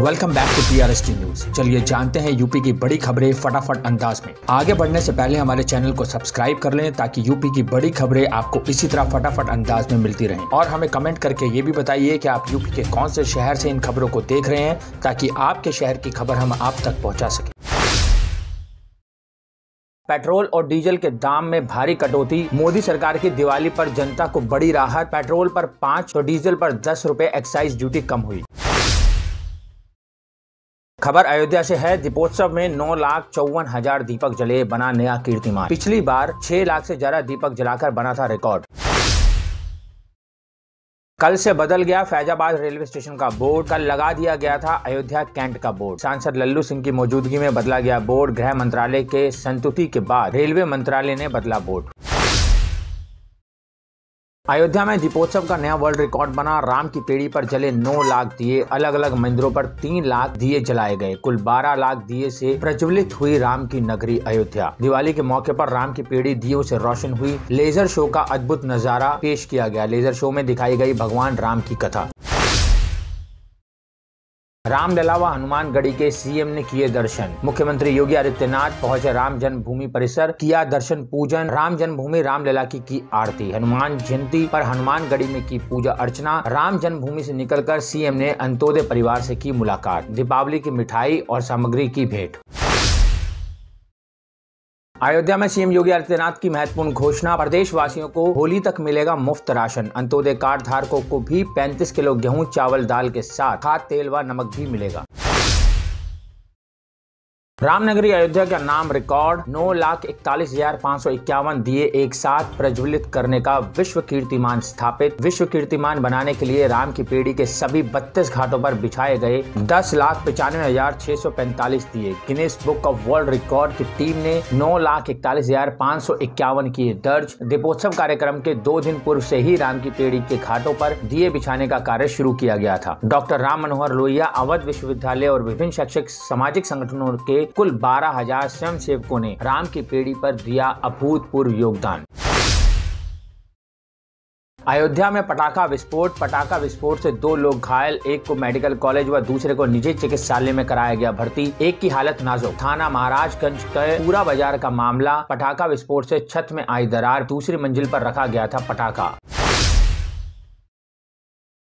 Welcome back to PRST news. चलिए जानते हैं यूपी की बड़ी खबरें फटाफट अंदाज में। आगे बढ़ने से पहले हमारे चैनल को सब्सक्राइब कर लें ताकि यूपी की बड़ी खबरें आपको इसी तरह फटाफट अंदाज में मिलती रहें। और हमें कमेंट करके ये भी बताइए कि आप यूपी के कौन से शहर से इन खबरों को देख रहे हैं ताकि आपके शहर की खबर हम आप तक पहुँचा सकें। पेट्रोल और डीजल के दाम में भारी कटौती। मोदी सरकार की दिवाली पर जनता को बड़ी राहत। पेट्रोल पर 5 तो डीजल पर 10 रुपए एक्साइज ड्यूटी कम हुई। खबर अयोध्या से है। दीपोत्सव में 9,54,000 दीपक जले, बना नया कीर्तिमान। पिछली बार 6 लाख से ज्यादा दीपक जलाकर बना था रिकॉर्ड। कल से बदल गया फैजाबाद रेलवे स्टेशन का बोर्ड। कल लगा दिया गया था अयोध्या कैंट का बोर्ड। सांसद लल्लू सिंह की मौजूदगी में बदला गया बोर्ड। गृह मंत्रालय के संस्तुति के बाद रेलवे मंत्रालय ने बदला बोर्ड। अयोध्या में दीपोत्सव का नया वर्ल्ड रिकॉर्ड बना। राम की पेड़ी पर जले 9 लाख दिए। अलग अलग मंदिरों पर 3 लाख दिए जलाए गए। कुल 12 लाख दिए से प्रज्वलित हुई राम की नगरी अयोध्या। दिवाली के मौके पर राम की पेड़ी दियों से रोशन हुई। लेजर शो का अद्भुत नजारा पेश किया गया। लेजर शो में दिखाई गई भगवान राम की कथा। रामलला व हनुमानगढ़ी के सीएम ने किए दर्शन। मुख्यमंत्री योगी आदित्यनाथ पहुंचे राम जन्मभूमि परिसर, किया दर्शन पूजन। राम जन्मभूमि रामलला की आरती। हनुमान जयंती पर हनुमानगढ़ी में की पूजा अर्चना। राम जन्मभूमि से निकलकर सीएम ने अंत्योदय परिवार से की मुलाकात। दीपावली की मिठाई और सामग्री की भेंट। अयोध्या में सीएम योगी आदित्यनाथ की महत्वपूर्ण घोषणा। प्रदेश वासियों को होली तक मिलेगा मुफ्त राशन। अंत्योदय कार्ड धारकों को भी 35 किलो गेहूं, चावल, दाल के साथ खाद, तेल व नमक भी मिलेगा। रामनगरी अयोध्या का नाम रिकॉर्ड। 9,41,551 दिए एक साथ प्रज्वलित करने का विश्व कीर्तिमान स्थापित। विश्व कीर्तिमान बनाने के लिए राम की पेड़ी के सभी 32 घाटों पर बिछाए गए 10,95,645 दिए। Guinness book of world record की टीम ने 9,41,551 किए दर्ज। दीपोत्सव कार्यक्रम के 2 दिन पूर्व से ही राम की पेड़ी के घाटों पर दिए बिछाने का कार्य शुरू किया गया था। डॉक्टर राम मनोहर लोहिया, अवध विश्वविद्यालय और विभिन्न शैक्षिक सामाजिक संगठनों के कुल 12,000 स्वयंसेवकों ने राम की पेड़ी पर दिया अभूतपूर्व योगदान। अयोध्या में पटाखा विस्फोट से 2 लोग घायल। एक को मेडिकल कॉलेज व दूसरे को निजी चिकित्सालय में कराया गया भर्ती। एक की हालत नाजुक। थाना महाराजगंज के पूरा बाजार का मामला। पटाखा विस्फोट से छत में आई दरार। दूसरी मंजिल पर रखा गया था पटाखा।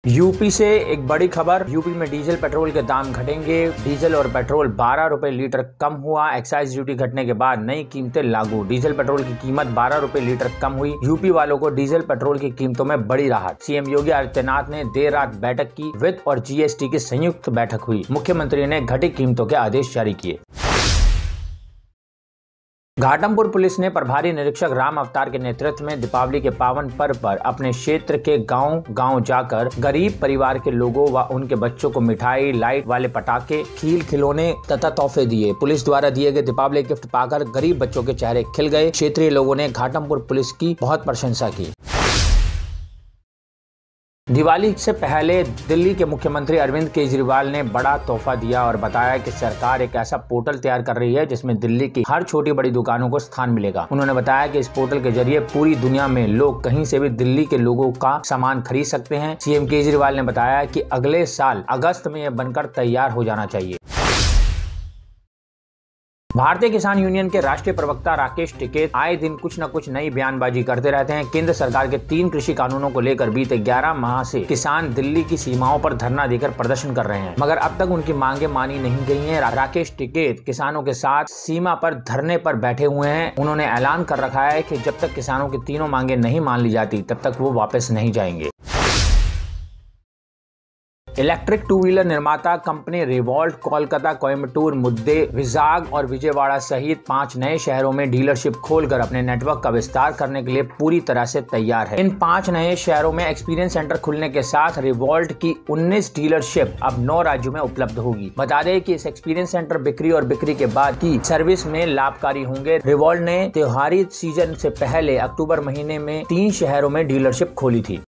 यूपी से एक बड़ी खबर। यूपी में डीजल पेट्रोल के दाम घटेंगे। डीजल और पेट्रोल 12 रुपए लीटर कम हुआ। एक्साइज ड्यूटी घटने के बाद नई कीमतें लागू। डीजल पेट्रोल की कीमत 12 रुपए लीटर कम हुई। यूपी वालों को डीजल पेट्रोल की कीमतों में बड़ी राहत। सीएम योगी आदित्यनाथ ने देर रात बैठक की। वित्त और GST की संयुक्त बैठक हुई। मुख्यमंत्री ने घटी कीमतों के आदेश जारी किए। घाटमपुर पुलिस ने प्रभारी निरीक्षक राम अवतार के नेतृत्व में दीपावली के पावन पर्व पर अपने क्षेत्र के गांव जाकर गरीब परिवार के लोगों व उनके बच्चों को मिठाई, लाइट वाले पटाखे, खील खिलौने तथा तोहफे दिए। पुलिस द्वारा दिए गए दीपावली गिफ्ट पाकर गरीब बच्चों के चेहरे खिल गए। क्षेत्रीय लोगों ने घाटमपुर पुलिस की बहुत प्रशंसा की। दिवाली से पहले दिल्ली के मुख्यमंत्री अरविंद केजरीवाल ने बड़ा तोहफा दिया और बताया कि सरकार एक ऐसा पोर्टल तैयार कर रही है जिसमें दिल्ली की हर छोटी बड़ी दुकानों को स्थान मिलेगा। उन्होंने बताया कि इस पोर्टल के जरिए पूरी दुनिया में लोग कहीं से भी दिल्ली के लोगों का सामान खरीद सकते हैं। सीएम केजरीवाल ने बताया कि अगले साल अगस्त में यह बनकर तैयार हो जाना चाहिए। भारतीय किसान यूनियन के राष्ट्रीय प्रवक्ता राकेश टिकैत आए दिन कुछ न कुछ नई बयानबाजी करते रहते हैं। केंद्र सरकार के 3 कृषि कानूनों को लेकर बीते 11 माह से किसान दिल्ली की सीमाओं पर धरना देकर प्रदर्शन कर रहे हैं, मगर अब तक उनकी मांगे मानी नहीं गई हैं। राकेश टिकैत किसानों के साथ सीमा पर धरने पर बैठे हुए हैं। उन्होंने ऐलान कर रखा है कि जब तक किसानों की तीनों मांगे नहीं मान ली जाती तब तक वो वापस नहीं जाएंगे। इलेक्ट्रिक 2 व्हीलर निर्माता कंपनी रिवॉल्ट कोलकाता, कोयम्बटूर, मुद्दे, विजाग और विजयवाड़ा सहित 5 नए शहरों में डीलरशिप खोलकर अपने नेटवर्क का विस्तार करने के लिए पूरी तरह से तैयार है। इन 5 नए शहरों में एक्सपीरियंस सेंटर खुलने के साथ रिवॉल्ट की 19 डीलरशिप अब 9 राज्यों में उपलब्ध होगी। बता दें कि इस एक्सपीरियंस सेंटर बिक्री और बिक्री के बाद की सर्विस में लाभकारी होंगे। रिवॉल्ट ने त्योहारी सीजन से पहले अक्टूबर महीने में 3 शहरों में डीलरशिप खोली थी।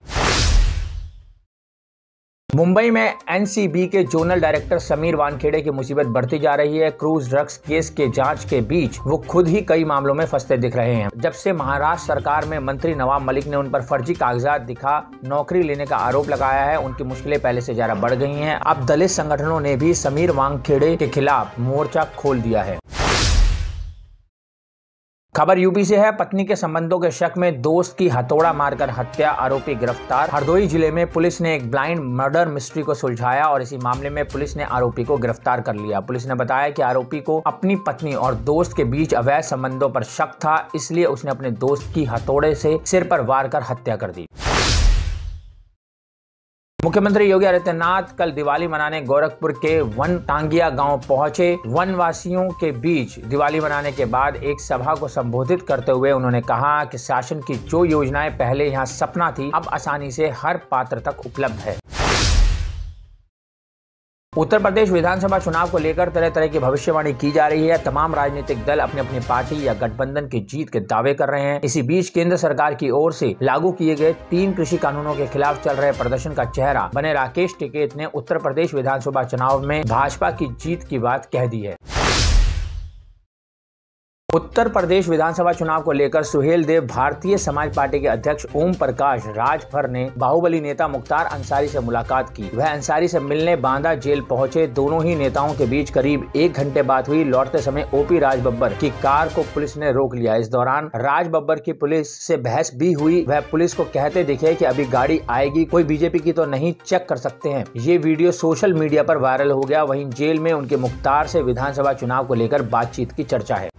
मुंबई में एनसीबी के जोनल डायरेक्टर समीर वानखेड़े की मुसीबत बढ़ती जा रही है। क्रूज ड्रग्स केस के जांच के बीच वो खुद ही कई मामलों में फंसते दिख रहे हैं। जब से महाराष्ट्र सरकार में मंत्री नवाब मलिक ने उन पर फर्जी कागजात दिखा नौकरी लेने का आरोप लगाया है, उनकी मुश्किलें पहले से ज्यादा बढ़ गई हैं। अब दलित संगठनों ने भी समीर वानखेड़े के खिलाफ मोर्चा खोल दिया है। खबर यूपी से है। पत्नी के संबंधों के शक में दोस्त की हथौड़ा मारकर हत्या, आरोपी गिरफ्तार। हरदोई जिले में पुलिस ने एक ब्लाइंड मर्डर मिस्ट्री को सुलझाया और इसी मामले में पुलिस ने आरोपी को गिरफ्तार कर लिया। पुलिस ने बताया कि आरोपी को अपनी पत्नी और दोस्त के बीच अवैध संबंधों पर शक था, इसलिए उसने अपने दोस्त की हथौड़े से सिर पर वार कर हत्या कर दी। मुख्यमंत्री योगी आदित्यनाथ कल दिवाली मनाने गोरखपुर के वन टांगिया गांव पहुंचे। वनवासियों के बीच दिवाली मनाने के बाद एक सभा को संबोधित करते हुए उन्होंने कहा कि शासन की जो योजनाएं पहले यहां सपना थी, अब आसानी से हर पात्र तक उपलब्ध है। उत्तर प्रदेश विधानसभा चुनाव को लेकर तरह तरह की भविष्यवाणी की जा रही है। तमाम राजनीतिक दल अपनी अपनी पार्टी या गठबंधन की जीत के दावे कर रहे हैं। इसी बीच केंद्र सरकार की ओर से लागू किए गए 3 कृषि कानूनों के खिलाफ चल रहे प्रदर्शन का चेहरा बने राकेश टिकैत ने उत्तर प्रदेश विधानसभा चुनाव में भाजपा की जीत की बात कह दी है। उत्तर प्रदेश विधानसभा चुनाव को लेकर सुहेल देव भारतीय समाज पार्टी के अध्यक्ष ओम प्रकाश राजभर ने बाहुबली नेता मुख्तार अंसारी से मुलाकात की। वह अंसारी से मिलने बांदा जेल पहुंचे। दोनों ही नेताओं के बीच करीब 1 घंटे बात हुई। लौटते समय ओपी राजबब्बर की कार को पुलिस ने रोक लिया। इस दौरान राजबब्बर की पुलिस से बहस भी हुई। वह पुलिस को कहते दिखे कि अभी गाड़ी आएगी, कोई बीजेपी की तो नहीं, चेक कर सकते हैं। ये वीडियो सोशल मीडिया पर वायरल हो गया। वहीं जेल में उनके मुख्तार से विधानसभा चुनाव को लेकर बातचीत की चर्चा है।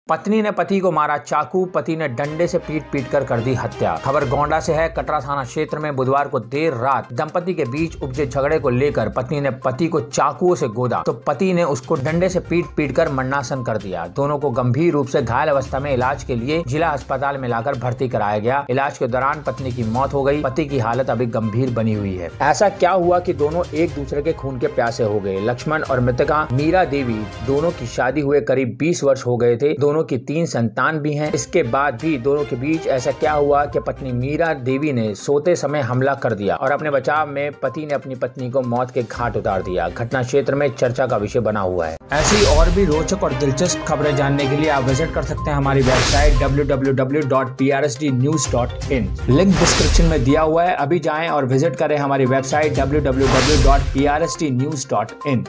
पत्नी ने पति को मारा चाकू, पति ने डंडे से पीट कर कर दी हत्या। खबर गोंडा से है। कटरा थाना क्षेत्र में बुधवार को देर रात दंपति के बीच उपजे झगड़े को लेकर पत्नी ने पति को चाकुओं से गोदा तो पति ने उसको डंडे से पीट कर मरणासन कर दिया। दोनों को गंभीर रूप से घायल अवस्था में इलाज के लिए जिला अस्पताल में लाकर भर्ती कराया गया। इलाज के दौरान पत्नी की मौत हो गई। पति की हालत अभी गंभीर बनी हुई है। ऐसा क्या हुआ कि दोनों एक दूसरे के खून के प्यासे हो गए? लक्ष्मण और मृतका मीरा देवी दोनों की शादी हुए करीब 20 वर्ष हो गए थे। दोनों की 3 संतान भी हैं। इसके बाद भी दोनों के बीच ऐसा क्या हुआ कि पत्नी मीरा देवी ने सोते समय हमला कर दिया और अपने बचाव में पति ने अपनी पत्नी को मौत के घाट उतार दिया। घटना क्षेत्र में चर्चा का विषय बना हुआ है। ऐसी और भी रोचक और दिलचस्प खबरें जानने के लिए आप विजिट कर सकते हैं हमारी वेबसाइट www.prsdnews.in। लिंक डिस्क्रिप्शन में दिया हुआ है। अभी जाएं और विजिट करें हमारी वेबसाइट www.prsdnews.in।